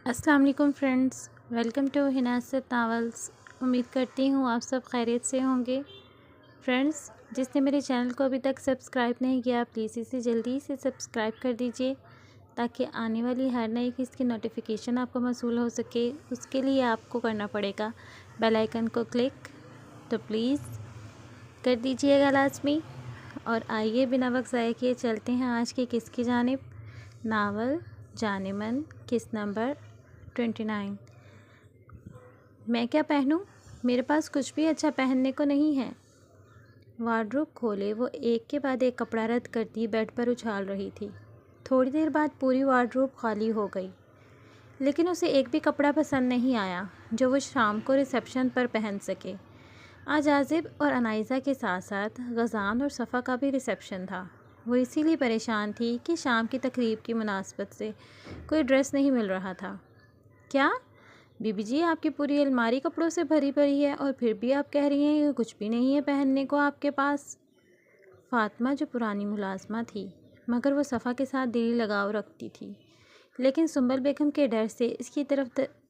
السلام علیکم friends, welcome to حناست novels. امید کرتی ہوں آپ سب خیریت سے ہوں گے۔ فرینڈس، جس نے میرے چینل کو ابھی تک سبسکرائب نہیں کیا پلیز اسے جلدی سے سبسکرائب کر دیجئے تاکہ آنے والی ہر نئی قسط کی نوٹیفیکیشن آپ کو موصول ہو سکے۔ اس کے لیے آپ کو کرنا پڑے گا بیل آئیکن کو کلک، تو پلیز کر دیجئے گا لازمی۔ اور آئیے بنا وقت ضائع کیے چلتے ہیں آج کی قسط کی جانب۔ ناول جان من، قسط نمبر 29۔ میں کیا پہنوں؟ میرے پاس کچھ بھی اچھا پہننے کو نہیں ہے۔ وارڈروب کھولے وہ ایک کے بعد ایک کپڑا رد کرتی بیڈ پر اچھال رہی تھی۔ تھوڑی دیر بعد پوری وارڈروب خالی ہو گئی، لیکن اسے ایک بھی کپڑا پسند نہیں آیا جو وہ شام کو ریسیپشن پر پہن سکے۔ آج عازب اور انائزہ کے ساتھ ساتھ غزان اور صفا کا بھی ریسیپشن تھا۔ وہ اسی لیے پریشان تھی کہ شام کی تقریب کی مناسبت سے کوئی ڈریس نہیں مل رہا تھا۔ کیا بی بی جی، آپ کی پوری الماری کپڑوں سے بھری پڑی ہے اور پھر بھی آپ کہہ رہی ہیں کہ کچھ بھی نہیں ہے پہننے کو آپ کے پاس؟ فاطمہ، جو پرانی ملازمہ تھی مگر وہ صفا کے ساتھ دلی لگاؤ رکھتی تھی، لیکن سنبل بیگم کے ڈر سے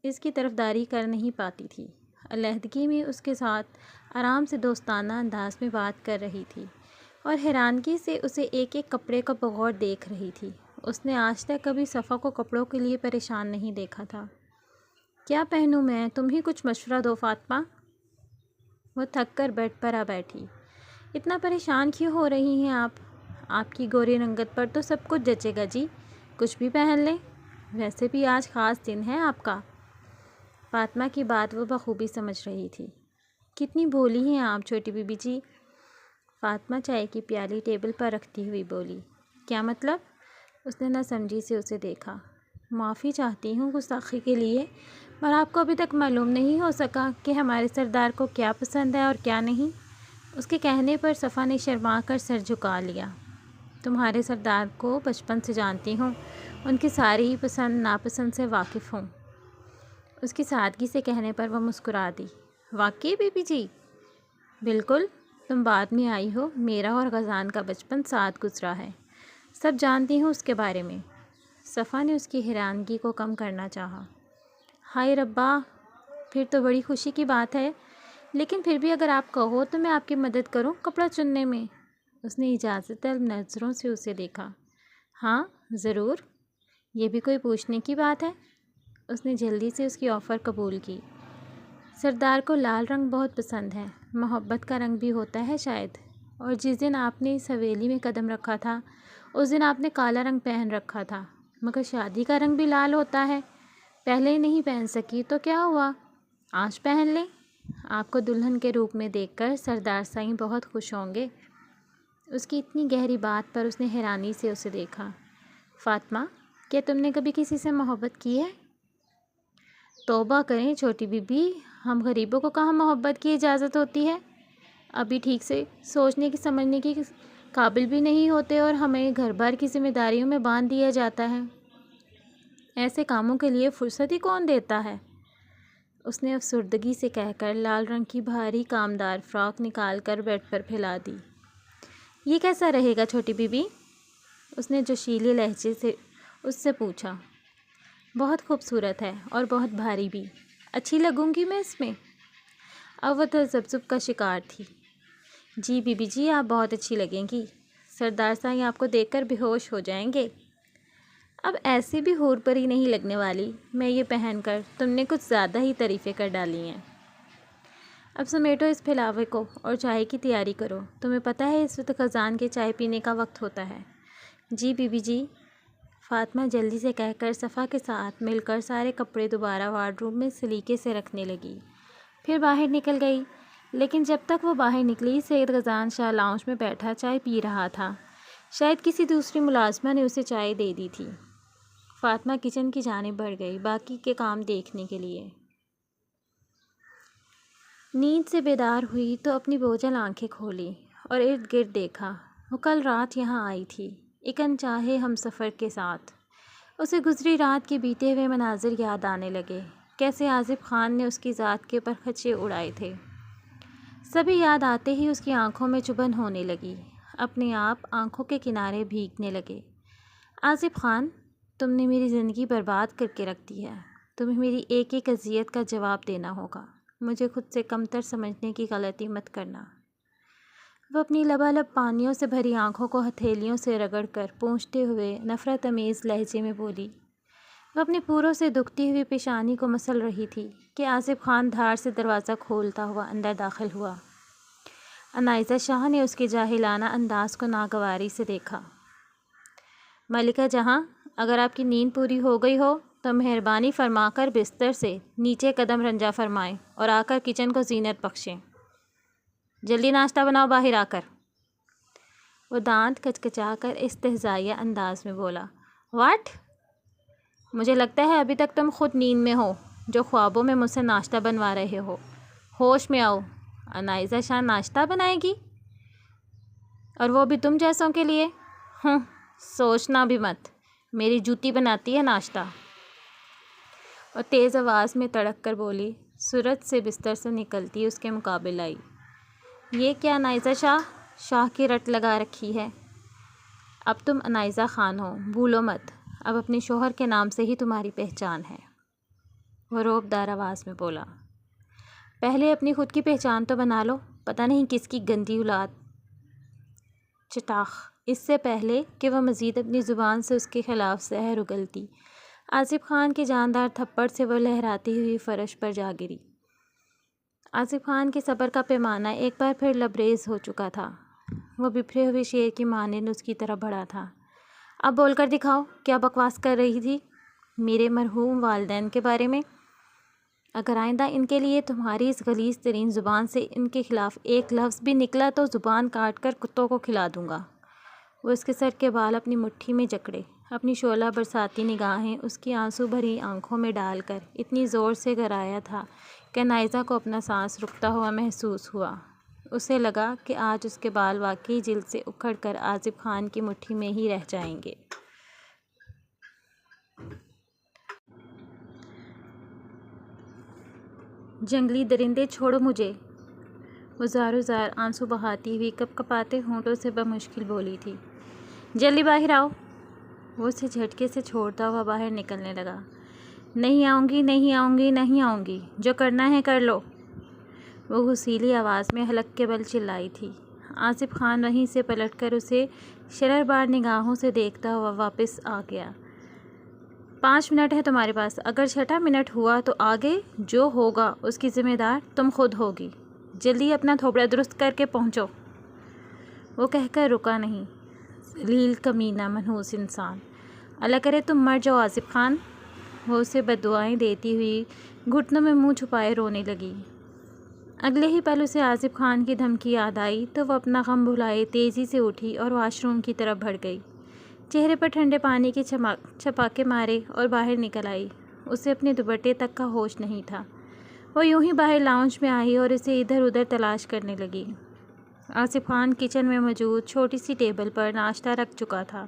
اس کی طرفداری کر نہیں پاتی تھی، علیحدگی میں اس کے ساتھ آرام سے دوستانہ انداز میں بات کر رہی تھی اور حیرانگی سے اسے ایک ایک کپڑے کو بغور دیکھ رہی تھی۔ اس نے آج تک کبھی صفا کو کپڑوں کے لیے پریشان نہیں دیکھا تھا۔ کیا پہنوں میں؟ تم ہی کچھ مشورہ دو فاطمہ۔ وہ تھک کر بیڈ پر آ بیٹھی۔ اتنا پریشان کیوں ہو رہی ہیں آپ؟ آپ کی گوری رنگت پر تو سب کچھ جچے گا جی، کچھ بھی پہن لیں، ویسے بھی آج خاص دن ہے آپ کا۔ فاطمہ کی بات وہ بخوبی سمجھ رہی تھی۔ کتنی بھولی ہیں آپ چھوٹی بی بی جی، فاطمہ چائے کی پیالی ٹیبل پر رکھتی ہوئی بولی۔ کیا مطلب؟ اس نے نہ سمجھی سے اسے دیکھا۔ معافی چاہتی ہوں گستاخی کے لیے، پر آپ کو ابھی تک معلوم نہیں ہو سکا کہ ہمارے سردار کو کیا پسند ہے اور کیا نہیں؟ اس کے کہنے پر صفا نے شرما کر سر جھکا لیا۔ تمہارے سردار کو بچپن سے جانتی ہوں، ان کی ساری ہی پسند ناپسند سے واقف ہوں۔ اس کی سادگی سے کہنے پر وہ مسکرا دی۔ واقعی بی بی جی؟ بالکل، تم بعد میں آئی ہو، میرا اور غزان کا بچپن ساتھ گزرا ہے، سب جانتی ہوں اس کے بارے میں۔ صفا نے اس کی حیرانگی کو کم کرنا چاہا۔ ہائے ربا، پھر تو بڑی خوشی کی بات ہے، لیکن پھر بھی اگر آپ کہو تو میں آپ کی مدد کروں کپڑا چننے میں؟ اس نے اجازت طلب نظروں سے اسے دیکھا۔ ہاں ضرور، یہ بھی کوئی پوچھنے کی بات ہے؟ اس نے جلدی سے اس کی آفر قبول کی۔ سردار کو لال رنگ بہت پسند ہے، محبت کا رنگ بھی ہوتا ہے شاید، اور جس دن آپ نے اس حویلی میں قدم رکھا تھا اس دن آپ نے کالا رنگ پہن رکھا تھا، مگر شادی کا رنگ بھی لال ہوتا ہے۔ پہلے نہیں پہن سکی تو کیا ہوا، آج پہن لیں، آپ کو دلہن کے روپ میں دیکھ کر سردار سائیں بہت خوش ہوں گے۔ اس کی اتنی گہری بات پر اس نے حیرانی سے اسے دیکھا۔ فاطمہ، کیا تم نے کبھی کسی سے محبت کی ہے؟ توبہ کریں چھوٹی بی بی، ہم غریبوں کو کہاں محبت کی اجازت ہوتی ہے؟ ابھی ٹھیک سے سوچنے کی سمجھنے کی قابل بھی نہیں ہوتے اور ہمیں گھر بار کی ذمہ داریوں میں باندھ دیا جاتا ہے، ایسے کاموں کے لیے فرصت ہی کون دیتا ہے؟ اس نے افسردگی سے کہہ کر لال رنگ کی بھاری کامدار فراک نکال کر بیڈ پر پھیلا دی۔ یہ کیسا رہے گا چھوٹی بی بی؟ اس نے جوشیلے لہجے سے اس سے پوچھا۔ بہت خوبصورت ہے اور بہت بھاری بھی، اچھی لگوں گی میں اس میں؟ اب وہ تذبذب کا شکار تھی۔ جی بی بی جی، آپ بہت اچھی لگیں گی، سردار سائیں آپ کو دیکھ کر بے ہوش ہو جائیں گے۔ اب ایسے بھی حور پری نہیں لگنے والی میں یہ پہن کر، تم نے کچھ زیادہ ہی تعریفیں کر ڈالی ہیں۔ اب سمیٹو اس پھیلاوے کو اور چائے کی تیاری کرو، تمہیں پتہ ہے اس وقت خزان کے چائے پینے کا وقت ہوتا ہے۔ جی بی بی جی، فاطمہ جلدی سے کہہ کر صفا کے ساتھ مل کر سارے کپڑے دوبارہ وارڈروب میں سلیقے سے رکھنے لگی، پھر باہر نکل گئی۔ لیکن جب تک وہ باہر نکلی سید غزان شاہ لاؤنج میں بیٹھا چائے پی رہا تھا، شاید کسی دوسری ملازمہ نے اسے چائے دے دی تھی۔ فاطمہ کچن کی جانب بڑھ گئی باقی کے کام دیکھنے کے لیے۔ نیند سے بیدار ہوئی تو اپنی بوجھل آنکھیں کھولی اور ارد گرد دیکھا۔ وہ کل رات یہاں آئی تھی ایک انچاہے ہم سفر کے ساتھ۔ اسے گزری رات کے بیتے ہوئے مناظر یاد آنے لگے، کیسے عازب خان نے اس کی ذات کے پرخچے اڑائے تھے۔ سبھی یاد آتے ہی اس کی آنکھوں میں چبھن ہونے لگی، اپنے آپ آنکھوں کے کنارے بھیگنے لگے۔ عازب خان، تم نے میری زندگی برباد کر کے رکھ دی ہے، تمہیں میری ایک ایک اذیت کا جواب دینا ہوگا۔ مجھے خود سے کمتر سمجھنے کی غلطی مت کرنا۔ وہ اپنی لبالب پانیوں سے بھری آنکھوں کو ہتھیلیوں سے رگڑ کر پونچھتے ہوئے نفرت امیز لہجے میں بولی۔ وہ اپنے پوروں سے دکھتی ہوئی پیشانی کو مسل رہی تھی کہ آصف خان دھار سے دروازہ کھولتا ہوا اندر داخل ہوا۔ انائزہ شاہ نے اس کے جاہلانہ انداز کو ناگواری سے دیکھا۔ ملکہ جہاں، اگر آپ کی نیند پوری ہو گئی ہو تو مہربانی فرما کر بستر سے نیچے قدم رنجا فرمائیں اور آ کر کچن کو زینت بخشیں۔ جلدی ناشتہ بناؤ باہر آ کر۔ وہ دانت کچکچا کر استہزائیہ انداز میں بولا۔ واٹ؟ مجھے لگتا ہے ابھی تک تم خود نیند میں ہو جو خوابوں میں مجھ سے ناشتہ بنوا رہے ہو۔ ہوش میں آؤ۔ انائزہ شاہ ناشتہ بنائے گی؟ اور وہ بھی تم جیسوں کے لیے؟ سوچنا بھی مت، میری جوتی بناتی ہے ناشتہ۔ اور تیز آواز میں تڑک کر بولی، سورج سے بستر سے نکلتی اس کے مقابل آئی۔ یہ کیا انائزہ شاہ کی رٹ لگا رکھی ہے؟ اب تم انائزہ خان ہو، بھولو مت، اب اپنے شوہر کے نام سے ہی تمہاری پہچان ہے۔ وہ روبدار آواز میں بولا۔ پہلے اپنی خود کی پہچان تو بنا لو، پتہ نہیں کس کی گندی اولاد۔ چٹاخ! اس سے پہلے کہ وہ مزید اپنی زبان سے اس کے خلاف زہر اگلتی، آصف خان کے جاندار تھپڑ سے وہ لہراتی ہوئی فرش پر جا گری۔ آصف خان کے صبر کا پیمانہ ایک بار پھر لبریز ہو چکا تھا۔ وہ بپھرے ہوئے شیر کی مانند اس کی طرف بڑھا تھا۔ اب بول کر دکھاؤ، کیا بکواس کر رہی تھی میرے مرحوم والدین کے بارے میں؟ اگر آئندہ ان کے لیے تمہاری اس غلیظ ترین زبان سے ان کے خلاف ایک لفظ بھی نکلا تو زبان کاٹ کر کتوں کو کھلا دوں گا۔ وہ اس کے سر کے بال اپنی مٹھی میں جکڑے، اپنی شعلہ برساتی نگاہیں اس کی آنسو بھری آنکھوں میں ڈال کر اتنی زور سے گرایا تھا کہ انائزہ کو اپنا سانس رکتا ہوا محسوس ہوا۔ اسے لگا کہ آج اس کے بال واقعی جلد سے اکھڑ کر آصف خان کی مٹھی میں ہی رہ جائیں گے۔ جنگلی درندے چھوڑو مجھے! وہ زارو زار آنسو بہاتی ہوئی کپ کپاتے ہونٹوں سے بمشکل بولی تھی۔ جلدی باہر آؤ! وہ اسے جھٹکے سے چھوڑتا ہوا باہر نکلنے لگا۔ نہیں آؤں گی، نہیں آؤں گی، نہیں آؤں گی، جو کرنا ہے کر لو! وہ غصیلی آواز میں حلق کے بل چلائی تھی۔ آصف خان وہیں سے پلٹ کر اسے شرر بار نگاہوں سے دیکھتا ہوا واپس آ گیا۔ 5 منٹ ہے تمہارے پاس، اگر 6واں منٹ ہوا تو آگے جو ہوگا اس کی ذمہ دار تم خود ہوگی۔ جلدی اپنا تھوبڑا درست کر کے پہنچو۔ وہ کہہ کر رکا نہیں۔ ذلیل کمینہ منحوس انسان! اللہ کرے تم مر جاؤ آصف خان! وہ اسے بددعائیں دیتی ہوئی گھٹنوں میں منہ چھپائے رونے لگی۔ اگلے ہی پل اسے آصف خان کی دھمکی یاد آئی تو وہ اپنا غم بھلائے تیزی سے اٹھی اور واش روم کی طرف بڑھ گئی۔ چہرے پر ٹھنڈے پانی کے چھپاکے مارے اور باہر نکل آئی۔ اسے اپنے دوپٹے تک کا ہوش نہیں تھا۔ وہ یوں ہی باہر لاؤنج میں آئی اور اسے ادھر ادھر تلاش کرنے لگی۔ آصف خان کچن میں موجود چھوٹی سی ٹیبل پر ناشتہ رکھ چکا تھا،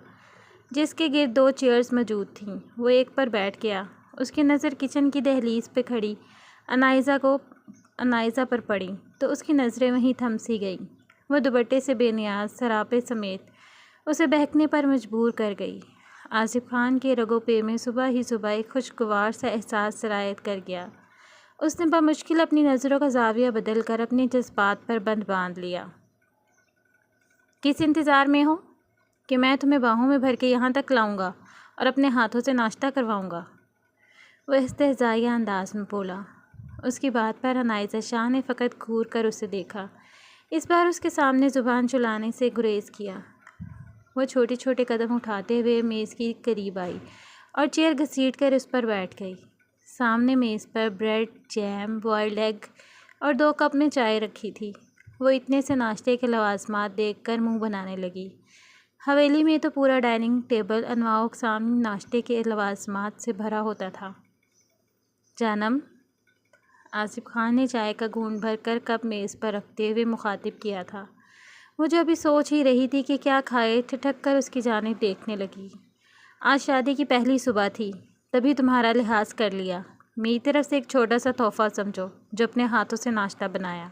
جس کے گرد 2 چیئرز موجود تھیں۔ وہ ایک پر بیٹھ گیا۔ اس کی نظر کچن کی دہلیز پہ کھڑی انائزہ پر پڑی تو اس کی نظریں وہیں تھم سی گئیں۔ وہ دوپٹے سے بے نیاز سراپے سمیت اسے بہکنے پر مجبور کر گئی۔ آصف خان کے رگوں پے میں صبح ہی صبح ایک خوشگوار سا احساس سرایت کر گیا۔ اس نے بمشکل اپنی نظروں کا زاویہ بدل کر اپنے جذبات پر بند باندھ لیا۔ کس انتظار میں ہو کہ میں تمہیں باہوں میں بھر کے یہاں تک لاؤں گا اور اپنے ہاتھوں سے ناشتہ کرواؤں گا؟ وہ استہزائیہ انداز میں بولا۔ اس کی بات پر انائزہ شاہ نے فقط گھور کر اسے دیکھا۔ اس بار اس کے سامنے زبان چلانے سے گریز کیا۔ وہ چھوٹے چھوٹے قدم اٹھاتے ہوئے میز کی قریب آئی اور چیئر گھسیٹ کر اس پر بیٹھ گئی۔ سامنے میز پر بریڈ، جیم، بوائلڈ ایگ اور 2 کپ میں چائے رکھی تھی۔ وہ اتنے سے ناشتے کے لوازمات دیکھ کر منہ بنانے لگی۔ حویلی میں تو پورا ڈائننگ ٹیبل انواع و اقسام ناشتے کے لوازمات سے بھرا ہوتا تھا۔ جانم! آصف خان نے چائے کا گھونٹ بھر کر کپ میز پر رکھتے ہوئے مخاطب کیا تھا۔ وہ جو ابھی سوچ ہی رہی تھی کہ کیا کھائے، ٹھٹک کر اس کی جانب دیکھنے لگی۔ آج شادی کی پہلی صبح تھی، تبھی تمہارا لحاظ کر لیا۔ میری طرف سے ایک چھوٹا سا تحفہ سمجھو جو اپنے ہاتھوں سے ناشتہ بنایا۔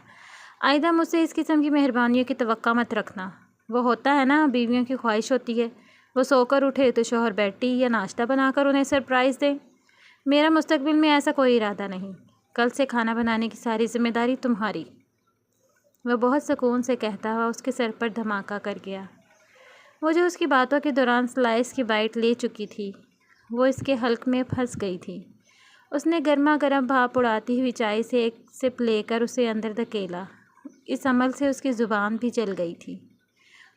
آئندہ مجھ سے اس قسم کی مہربانیوں کی توقع مت رکھنا۔ وہ ہوتا ہے نا، بیویوں کی خواہش ہوتی ہے وہ سو کر اٹھے تو شوہر بیڈ ٹی یا ناشتہ بنا کر انہیں سرپرائز دے۔ میرا مستقبل میں ایسا کوئی ارادہ نہیں۔ کل سے کھانا بنانے کی ساری ذمہ داری تمہاری۔ وہ بہت سکون سے کہتا ہوا اس کے سر پر دھماکہ کر گیا۔ وہ جو اس کی باتوں کے دوران سلائس کی بائٹ لے چکی تھی وہ اس کے حلق میں پھنس گئی تھی۔ اس نے گرما گرم بھاپ اڑاتی ہوئی چائے سے ایک سپ لے کر اسے اندر دھکیلا۔ اس عمل سے اس کی زبان بھی جل گئی تھی۔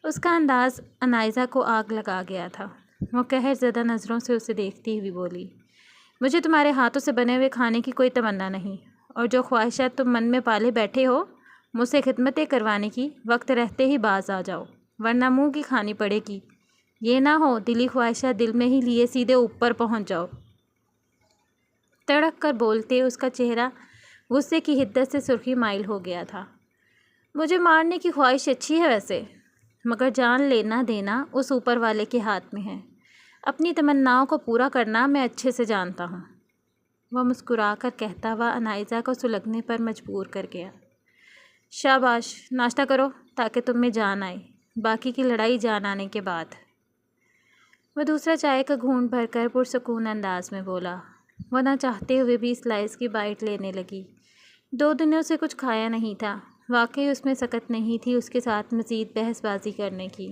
اس کا انداز انائزہ کو آگ لگا گیا تھا۔ وہ قہر زدہ نظروں سے اسے دیکھتی ہوئی بولی، مجھے تمہارے ہاتھوں سے بنے ہوئے کھانے کی کوئی تمنا نہیں، اور جو خواہشات تم من میں پالے بیٹھے ہو مجھ سے خدمتیں کروانے کی، وقت رہتے ہی باز آ جاؤ، ورنہ منہ کی کھانی پڑے گی۔ یہ نہ ہو دلی خواہشات دل میں ہی لیے سیدھے اوپر پہنچ جاؤ۔ تڑک کر بولتے اس کا چہرہ غصے کی حدت سے سرخی مائل ہو گیا تھا۔ مجھے مارنے کی خواہش اچھی ہے ویسے، مگر جان لینا دینا اس اوپر والے کے ہاتھ میں ہے۔ اپنی تمناؤں کو پورا کرنا میں اچھے سے جانتا ہوں۔ وہ مسکرا کر کہتا ہوا انائزہ کو سلگنے پر مجبور کر گیا۔ شاباش، ناشتہ کرو تاکہ تم میں جان آئے، باقی کی لڑائی جان آنے کے بعد۔ وہ دوسرا چائے کا گھونٹ بھر کر پرسکون انداز میں بولا۔ وہ نہ چاہتے ہوئے بھی سلائس کی بائٹ لینے لگی۔ 2 دنوں سے کچھ کھایا نہیں تھا، واقعی اس میں سکت نہیں تھی اس کے ساتھ مزید بحث بازی کرنے کی۔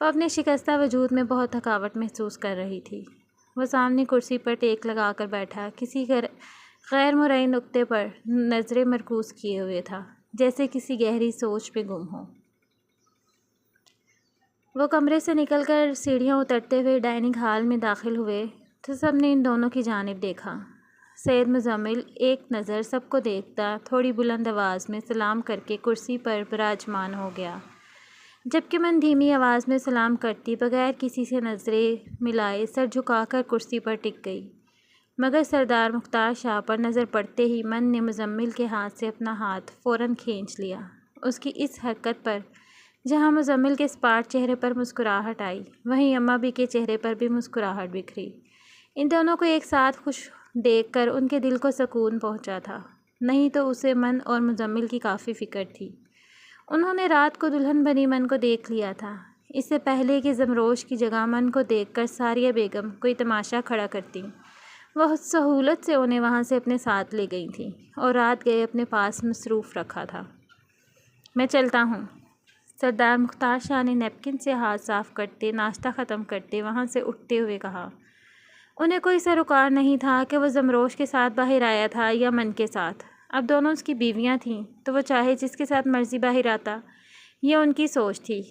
وہ اپنے شکستہ وجود میں بہت تھکاوٹ محسوس کر رہی تھی۔ وہ سامنے کرسی پر ٹیک لگا کر بیٹھا کسی غیر مرئی نقطے پر نظریں مرکوز کیے ہوئے تھا، جیسے کسی گہری سوچ میں گم ہو۔ وہ کمرے سے نکل کر سیڑھیاں اترتے ہوئے ڈائننگ ہال میں داخل ہوئے تو سب نے ان دونوں کی جانب دیکھا۔ سید مزمل ایک نظر سب کو دیکھتا تھوڑی بلند آواز میں سلام کر کے کرسی پر براجمان ہو گیا، جبکہ من دھیمی آواز میں سلام کرتی بغیر کسی سے نظریں ملائے سر جھکا کر کرسی پر ٹک گئی۔ مگر سردار مختار شاہ پر نظر پڑتے ہی من نے مزمل کے ہاتھ سے اپنا ہاتھ فوراً کھینچ لیا۔ اس کی اس حرکت پر جہاں مزمل کے اسپاٹ چہرے پر مسکراہٹ آئی، وہیں اماں کے چہرے پر بھی مسکراہٹ بکھری۔ ان دونوں کو ایک ساتھ خوش دیکھ کر ان کے دل کو سکون پہنچا تھا، نہیں تو اسے من اور مزمل کی کافی فکر تھی۔ انہوں نے رات کو دلہن بنی من کو دیکھ لیا تھا، اس سے پہلے کہ زمروش کی جگہ من کو دیکھ کر ساریہ بیگم کوئی تماشا کھڑا کرتی۔ وہ سہولت سے انہیں وہاں سے اپنے ساتھ لے گئی تھیں اور رات گئے اپنے پاس مصروف رکھا تھا۔ میں چلتا ہوں۔ سردار مختار شاہ نے نیپکن سے ہاتھ صاف کرتے ناشتہ ختم کرتے وہاں سے اٹھتے ہوئے کہا۔ انہیں کوئی سروکار نہیں تھا کہ وہ زمروش کے ساتھ باہر آیا تھا یا من کے ساتھ۔ اب دونوں اس کی بیویاں تھیں تو وہ چاہے جس کے ساتھ مرضی باہر آتا، یہ ان کی سوچ تھی۔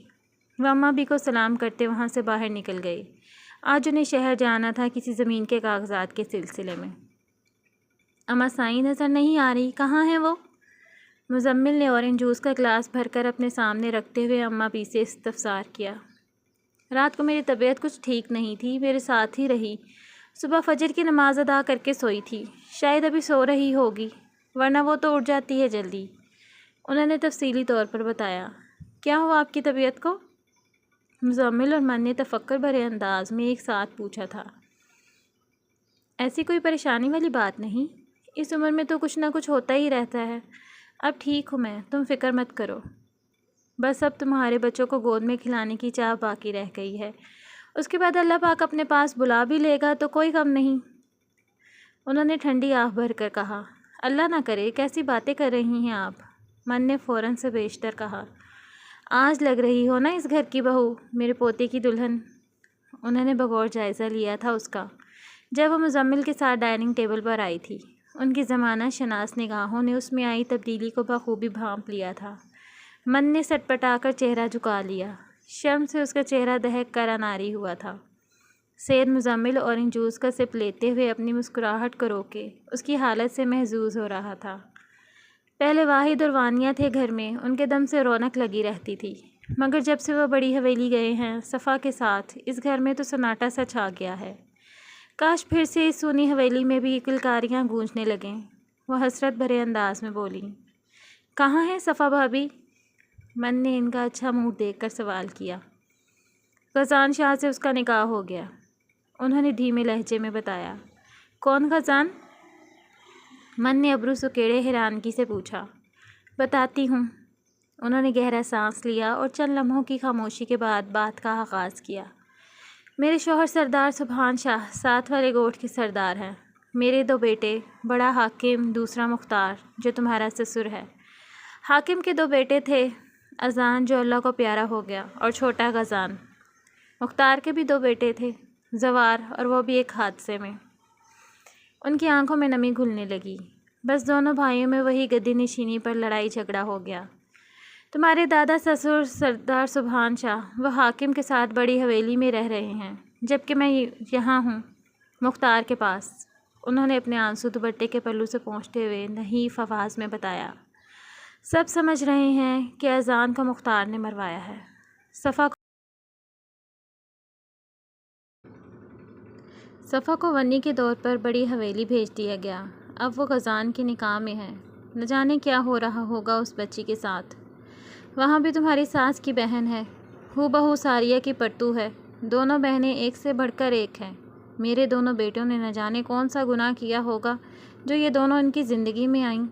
وہ اماں بھی کو سلام کرتے وہاں سے باہر نکل گئے۔ آج انہیں شہر جانا تھا کسی زمین کے کاغذات کے سلسلے میں۔ اماں سائیں نظر نہیں آ رہی، کہاں ہیں وہ؟ مزمل نے اورنج جوس کا گلاس بھر کر اپنے سامنے رکھتے ہوئے اماں بھی سے استفسار کیا۔ رات کو میری طبیعت کچھ ٹھیک نہیں تھی، میرے ساتھ ہی رہی۔ صبح فجر کی نماز ادا کر کے سوئی تھی، شاید ابھی سو رہی ہوگی، ورنہ وہ تو اٹھ جاتی ہے جلدی۔ انہوں نے تفصیلی طور پر بتایا۔ کیا ہوا آپ کی طبیعت کو؟ مزمل اور من نے تفکر بھرے انداز میں ایک ساتھ پوچھا تھا۔ ایسی کوئی پریشانی والی بات نہیں، اس عمر میں تو کچھ نہ کچھ ہوتا ہی رہتا ہے۔ اب ٹھیک ہوں میں، تم فکر مت کرو۔ بس اب تمہارے بچوں کو گود میں کھلانے کی چاہ باقی رہ گئی ہے، اس کے بعد اللہ پاک اپنے پاس بلا بھی لے گا تو کوئی غم نہیں۔ انہوں نے ٹھنڈی آہ بھر کر کہا۔ اللہ نہ کرے، کیسی باتیں کر رہی ہیں آپ؟ من نے فوراً سے بیشتر کہا۔ آج لگ رہی ہو نا اس گھر کی بہو، میرے پوتے کی دلہن۔ انہوں نے بغور جائزہ لیا تھا اس کا، جب وہ مزمل کے ساتھ ڈائننگ ٹیبل پر آئی تھی۔ ان کی زمانہ شناس نگاہوں نے اس میں آئی تبدیلی کو بخوبی بھانپ لیا تھا۔ من نے سٹ پٹا کر چہرہ جھکا لیا، شرم سے اس کا چہرہ دہک کر اناری ہوا تھا۔ سید مزمل اورنج جوس کا سپ لیتے ہوئے اپنی مسکراہٹ کو روکے اس کی حالت سے محظوظ ہو رہا تھا۔ پہلے واحد اور وانیہ تھے گھر میں، ان کے دم سے رونق لگی رہتی تھی، مگر جب سے وہ بڑی حویلی گئے ہیں صفا کے ساتھ، اس گھر میں تو سناٹا سا چھا گیا ہے۔ کاش پھر سے اس سونی حویلی میں بھی کلکاریاں گونجنے لگیں۔ وہ حسرت بھرے انداز میں بولیں۔ کہاں ہے صفا بھابھی؟ من نے ان کا اچھا موڈ دیکھ کر سوال کیا۔ غزان شاہ سے اس کا نکاح ہو گیا، انہوں نے دھیمے لہجے میں بتایا۔ کون غزان؟ من نے ابرو سکیڑے حیرانگی سے پوچھا۔ بتاتی ہوں۔ انہوں نے گہرا سانس لیا اور چند لمحوں کی خاموشی کے بعد بات کا آغاز کیا۔ میرے شوہر سردار سبحان شاہ 7 والے گوٹھ کے سردار ہیں، میرے 2 بیٹے، بڑا حاکم، دوسرا مختار جو تمہارا سسر ہے۔ حاکم کے 2 بیٹے تھے، اذان جو اللہ کو پیارا ہو گیا، اور چھوٹا غزان۔ مختار کے بھی 2 بیٹے تھے، زوار، اور وہ بھی ایک حادثے میں۔ ان کی آنکھوں میں نمی گھلنے لگی۔ بس دونوں بھائیوں میں وہی گدی نشینی پر لڑائی جھگڑا ہو گیا۔ تمہارے دادا سسر سردار سبحان شاہ وہ حاکم کے ساتھ بڑی حویلی میں رہ رہے ہیں، جبکہ میں یہاں ہوں مختار کے پاس۔ انہوں نے اپنے آنسو دوپٹے کے پلو سے پونچھتے ہوئے نحیف آواز میں بتایا۔ سب سمجھ رہے ہیں کہ اذان کو مختار نے مروایا ہے۔ صفا کو ونی کے طور پر بڑی حویلی بھیج دیا گیا۔ اب وہ غزان کے نکاح میں ہے۔ نہ جانے کیا ہو رہا ہوگا اس بچی کے ساتھ۔ وہاں بھی تمہاری ساس کی بہن ہے، ہو بہو ساریہ کی پرتو ہے۔ دونوں بہنیں ایک سے بڑھ کر ایک ہیں۔ میرے دونوں بیٹوں نے نہ جانے کون سا گناہ کیا ہوگا جو یہ دونوں ان کی زندگی میں آئیں۔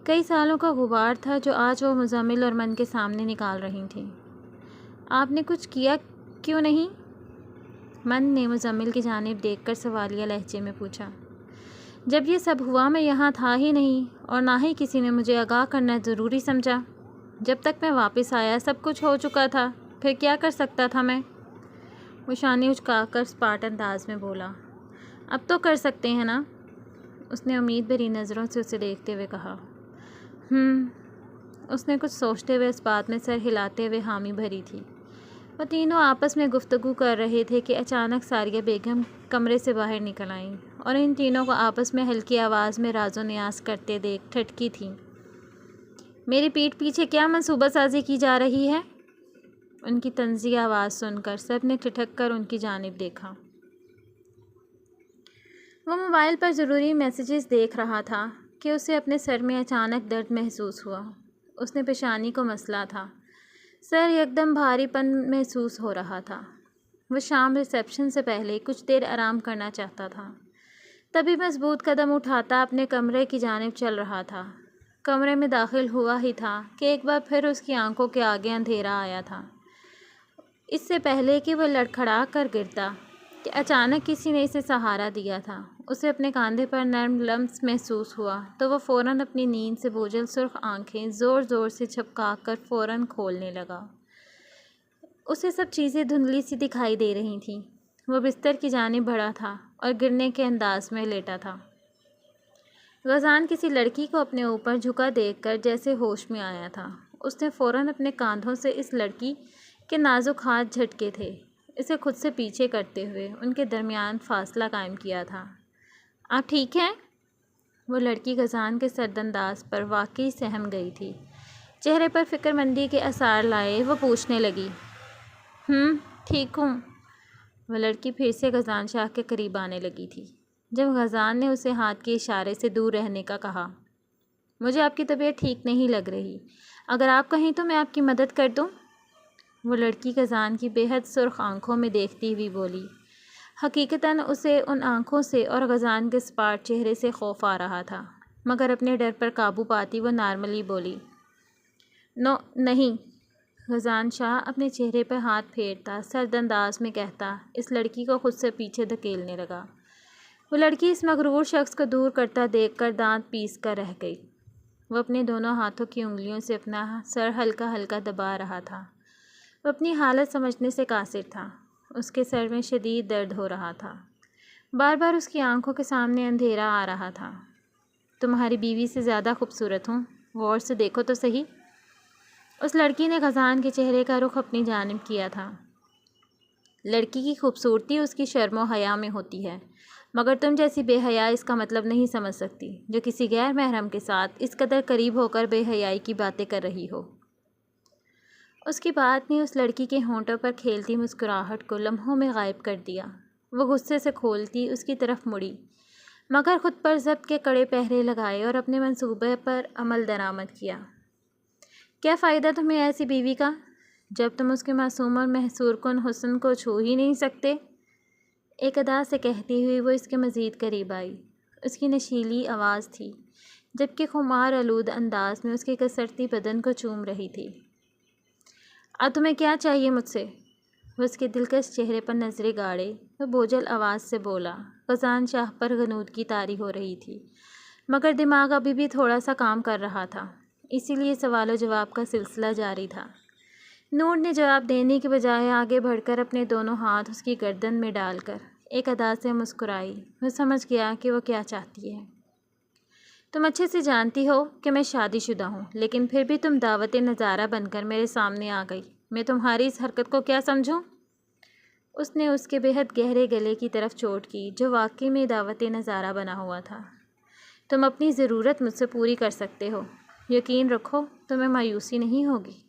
کئی سالوں کا غبار تھا جو آج وہ مزمل اور من کے سامنے نکال رہی تھیں۔ آپ نے کچھ کیا کیوں نہیں؟ من نے مزمل کی جانب دیکھ کر سوالیہ لہجے میں پوچھا۔ جب یہ سب ہوا میں یہاں تھا ہی نہیں، اور نہ ہی کسی نے مجھے آگاہ کرنا ضروری سمجھا۔ جب تک میں واپس آیا سب کچھ ہو چکا تھا، پھر کیا کر سکتا تھا میں؟ وہ شانے اچکا کر سپاٹ انداز میں بولا۔ اب تو کر سکتے ہیں نا؟ اس نے امید بھری نظروں سے اسے دیکھتے ہوئے کہا۔ اس نے کچھ سوچتے ہوئے اس بات میں سر ہلاتے ہوئے حامی بھری تھی۔ وہ تینوں آپس میں گفتگو کر رہے تھے کہ اچانک ساریہ بیگم کمرے سے باہر نکل آئیں اور ان تینوں کو آپس میں ہلکی آواز میں راز و نیاز کرتے دیکھ ٹھٹکی تھیں۔ میری پیٹھ پیچھے کیا منصوبہ سازی کی جا رہی ہے؟ ان کی طنزی آواز سن کر سب نے ٹھٹک کر ان کی جانب دیکھا۔ وہ موبائل پر ضروری میسیجز دیکھ رہا تھا کہ اسے اپنے سر میں اچانک درد محسوس ہوا۔ اس نے پیشانی کو مسلا تھا۔ سر یکدم بھاری پن محسوس ہو رہا تھا۔ وہ شام ریسیپشن سے پہلے کچھ دیر آرام کرنا چاہتا تھا۔ تبھی مضبوط قدم اٹھاتا اپنے کمرے کی جانب چل رہا تھا۔ کمرے میں داخل ہوا ہی تھا کہ ایک بار پھر اس کی آنکھوں کے آگے اندھیرا آیا تھا۔ اس سے پہلے کہ وہ لڑکھڑا کر گرتا کہ اچانک کسی نے اسے سہارا دیا تھا۔ اسے اپنے کاندھے پر نرم لمس محسوس ہوا تو وہ فوراً اپنی نیند سے بوجھل سرخ آنکھیں زور زور سے جھپکا کر فوراً کھولنے لگا۔ اسے سب چیزیں دھندلی سی دکھائی دے رہی تھیں۔ وہ بستر کی جانب بڑھا تھا اور گرنے کے انداز میں لیٹا تھا۔ غزان کسی لڑکی کو اپنے اوپر جھکا دیکھ کر جیسے ہوش میں آیا تھا۔ اس نے فوراً اپنے کاندھوں سے اس لڑکی کے نازک ہاتھ جھٹکے تھے، اسے خود سے پیچھے کرتے ہوئے ان کے درمیان فاصلہ قائم کیا تھا۔ آپ ٹھیک ہیں؟ وہ لڑکی غزان کے سرد انداز پر واقعی سہم گئی تھی۔ چہرے پر فکر مندی کے آثار لائے وہ پوچھنے لگی۔ ٹھیک ہوں۔ وہ لڑکی پھر سے غزان شاہ کے قریب آنے لگی تھی جب غزان نے اسے ہاتھ کے اشارے سے دور رہنے کا کہا۔ مجھے آپ کی طبیعت ٹھیک نہیں لگ رہی، اگر آپ کہیں تو میں آپ کی مدد کر دوں؟ وہ لڑکی غزان کی بے حد سرخ آنکھوں میں دیکھتی ہوئی بولی۔ حقیقتاً اسے ان آنکھوں سے اور غزان کے سپاٹ چہرے سے خوف آ رہا تھا، مگر اپنے ڈر پر قابو پاتی وہ نارملی بولی۔ نہیں۔ غزان شاہ اپنے چہرے پر ہاتھ پھیرتا سرد انداز میں کہتا اس لڑکی کو خود سے پیچھے دھکیلنے لگا۔ وہ لڑکی اس مغرور شخص کو دور کرتا دیکھ کر دانت پیس کر رہ گئی۔ وہ اپنے دونوں ہاتھوں کی انگلیوں سے اپنا سر ہلکا ہلکا دبا رہا تھا۔ وہ اپنی حالت سمجھنے سے قاصر تھا۔ اس کے سر میں شدید درد ہو رہا تھا۔ بار بار اس کی آنکھوں کے سامنے اندھیرا آ رہا تھا۔ تمہاری بیوی سے زیادہ خوبصورت ہوں، غور سے دیکھو تو صحیح۔ اس لڑکی نے غزان کے چہرے کا رخ اپنی جانب کیا تھا۔ لڑکی کی خوبصورتی اس کی شرم و حیا میں ہوتی ہے، مگر تم جیسی بے حیا اس کا مطلب نہیں سمجھ سکتی جو کسی غیر محرم کے ساتھ اس قدر قریب ہو کر بے حیائی کی باتیں کر رہی ہو۔ اس کی بات نے اس لڑکی کے ہونٹوں پر کھیلتی مسکراہٹ کو لمحوں میں غائب کر دیا۔ وہ غصے سے کھولتی اس کی طرف مڑی، مگر خود پر ضبط کے کڑے پہرے لگائے اور اپنے منصوبے پر عمل درآمد کیا۔ کیا فائدہ تمہیں ایسی بیوی کا جب تم اس کے معصوم اور محصور کن حسن کو چھو ہی نہیں سکتے؟ ایک ادا سے کہتی ہوئی وہ اس کے مزید قریب آئی۔ اس کی نشیلی آواز تھی جبکہ خمار آلود انداز میں اس کے کسرتی بدن کو چوم رہی تھی۔ اب تمہیں کیا چاہیے مجھ سے؟ وہ اس کے دلکش چہرے پر نظریں گاڑے وہ بوجھل آواز سے بولا۔ غزان شاہ پر غنودگی طاری ہو رہی تھی، مگر دماغ ابھی بھی تھوڑا سا کام کر رہا تھا، اسی لیے سوال و جواب کا سلسلہ جاری تھا۔ نور نے جواب دینے کے بجائے آگے بڑھ کر اپنے دونوں ہاتھ اس کی گردن میں ڈال کر ایک ادا سے مسکرائی۔ وہ سمجھ گیا کہ وہ کیا چاہتی ہے۔ تم اچھے سے جانتی ہو کہ میں شادی شدہ ہوں، لیکن پھر بھی تم دعوت نظارہ بن کر میرے سامنے آ گئی۔ میں تمہاری اس حرکت کو کیا سمجھوں؟ اس نے اس کے بے حد گہرے گلے کی طرف چوٹ کی جو واقعی میں دعوت نظارہ بنا ہوا تھا۔ تم اپنی ضرورت مجھ سے پوری کر سکتے ہو، یقین رکھو تمہیں مایوسی نہیں ہوگی۔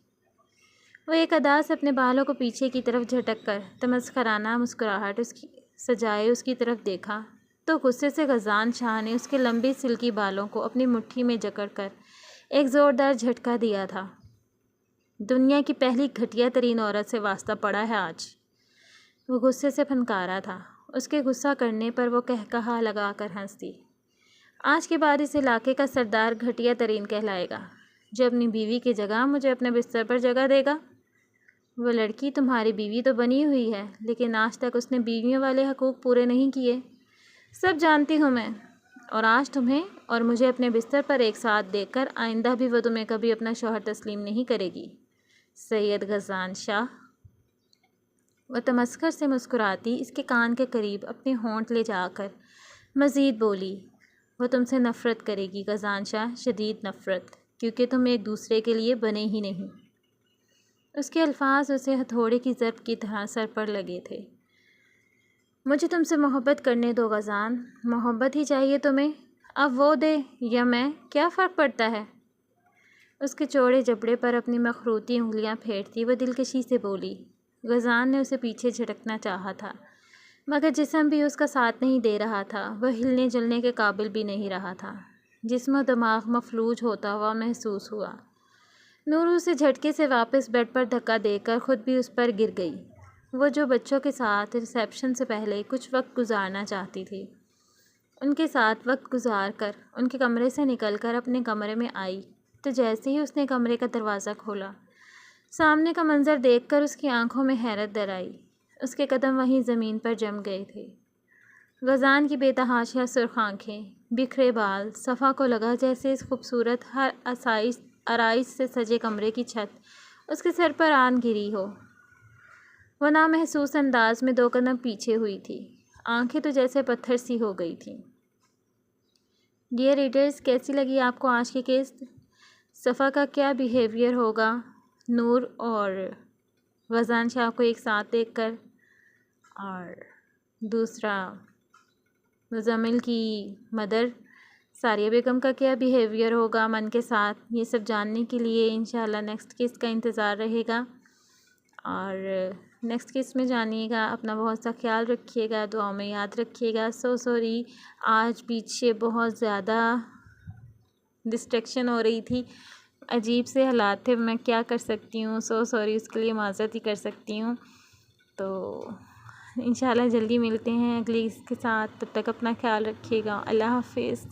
وہ ایک ادا سے اپنے بالوں کو پیچھے کی طرف جھٹک کر تمسخرانہ مسکراہٹ سجائے اس کی طرف دیکھا تو غصے سے غزان شاہ نے اس کے لمبے سلکی بالوں کو اپنی مٹھی میں جکڑ کر ایک زوردار جھٹکا دیا تھا۔ دنیا کی پہلی گھٹیا ترین عورت سے واسطہ پڑا ہے آج، وہ غصے سے پھنکارا تھا۔ اس کے غصہ کرنے پر وہ قہقہا لگا کر ہنس دی۔ آج کے بعد اس علاقے کا سردار گھٹیا ترین کہلائے گا جو اپنی بیوی کی جگہ مجھے اپنے بستر پر جگہ دے گا۔ وہ لڑکی تمہاری بیوی تو بنی ہوئی ہے، لیکن آج تک اس نے بیویوں والے حقوق پورے نہیں کیے۔ سب جانتی ہوں میں، اور آج تمہیں اور مجھے اپنے بستر پر ایک ساتھ دیکھ کر آئندہ بھی وہ تمہیں کبھی اپنا شوہر تسلیم نہیں کرے گی، سید غزان شاہ۔ وہ تمسخر سے مسکراتی اس کے کان کے قریب اپنے ہونٹ لے جا کر مزید بولی، وہ تم سے نفرت کرے گی غزان شاہ، شدید نفرت، کیونکہ تم ایک دوسرے کے لیے بنے ہی نہیں۔ اس کے الفاظ اسے ہتھوڑے کی ضرب کی طرح سر پر لگے تھے۔ مجھے تم سے محبت کرنے دو غزان، محبت ہی چاہیے تمہیں، اب وہ دے یا میں، کیا فرق پڑتا ہے؟ اس کے چوڑے جبڑے پر اپنی مخروطی انگلیاں پھیرتی وہ دلکشی سے بولی۔ غزان نے اسے پیچھے جھٹکنا چاہا تھا، مگر جسم بھی اس کا ساتھ نہیں دے رہا تھا، وہ ہلنے جلنے کے قابل بھی نہیں رہا تھا۔ جسم و دماغ مفلوج ہوتا ہوا محسوس ہوا۔ نور اسے جھٹکے سے واپس بیڈ پر دھکا دے کر خود بھی اس پر گر گئی۔ وہ جو بچوں کے ساتھ ریسیپشن سے پہلے کچھ وقت گزارنا چاہتی تھی، ان کے ساتھ وقت گزار کر ان کے کمرے سے نکل کر اپنے کمرے میں آئی تو جیسے ہی اس نے کمرے کا دروازہ کھولا، سامنے کا منظر دیکھ کر اس کی آنکھوں میں حیرت در آئی۔ اس کے قدم وہیں زمین پر جم گئے تھے۔ غزان کی بے تحاشا سرخ آنکھیں، بکھرے بال، صفا کو لگا جیسے اس خوبصورت ہر آرائش سے سجے کمرے کی چھت اس کے سر پر آن گری ہو۔ وہ نامحسوس انداز میں 2 قدم پیچھے ہوئی تھی، آنکھیں تو جیسے پتھر سی ہو گئی تھیں۔ ڈیئر ریڈرز، کیسی لگی آپ کو آج کی قسط؟ صفا کا کیا بیہیویئر ہوگا نور اور غزان شاہ کو ایک ساتھ دیکھ کر، اور دوسرا مزمل کی مدر ساریہ بیگم کا کیا بیہیویئر ہوگا من کے ساتھ؟ یہ سب جاننے کے لیے انشاءاللہ نیکسٹ قسط کا انتظار رہے گا، اور نیکسٹ قسط میں جانیے گا۔ اپنا بہت سا خیال رکھیے گا، دعاؤں میں یاد رکھیے گا۔ سوری آج پیچھے بہت زیادہ ڈسٹریکشن ہو رہی تھی، عجیب سے حالات تھے، میں کیا کر سکتی ہوں، سوری، اس کے لیے معذرت ہی کر سکتی ہوں۔ تو انشاءاللہ جلدی ملتے ہیں اگلی اس کے ساتھ، تب تک اپنا خیال رکھیے گا۔ اللہ حافظ۔